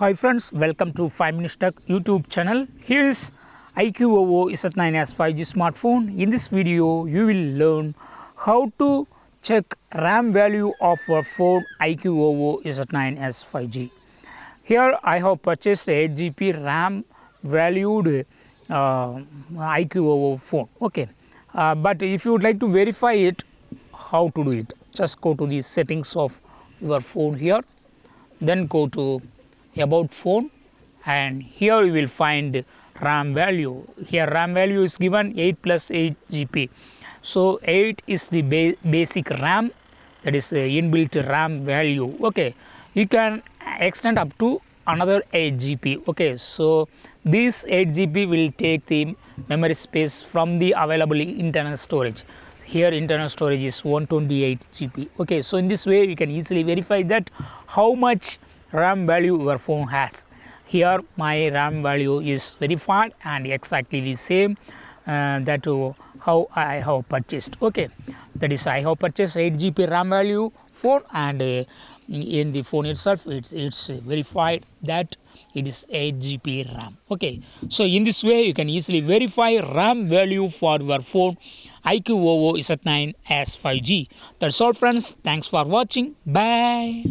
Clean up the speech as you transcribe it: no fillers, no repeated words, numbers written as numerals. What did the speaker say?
Hi friends, welcome to 5 Minutes Tech YouTube channel. Here is iQOO Z9s 5G smartphone. In this video, you will learn how to check RAM value of our phone iQOO Z9s 5G. Here I have purchased 8GB RAM valued iQOO phone. Okay, but if you would like to verify it, how to do it? Just go to the settings of your phone here, then go to about phone, and here you will find RAM value. Here RAM value is given 8 plus 8 GB. So 8 is the basic RAM, that is inbuilt RAM value. Okay, you can extend up to another 8 GB. Okay, so this 8 GB will take the memory space from the available internal storage. Here internal storage is 128 GB. Okay, so in this way you can easily verify that how much RAM value your phone has. Here my RAM value is verified and exactly the same that how I have purchased. Okay, that is I have purchased 8 GB RAM value phone, and in the phone itself it's verified that it is 8 GB RAM. Okay, so in this way you can easily verify RAM value for your phone iQOO Z9s 5G. That's all friends. Thanks for watching. Bye.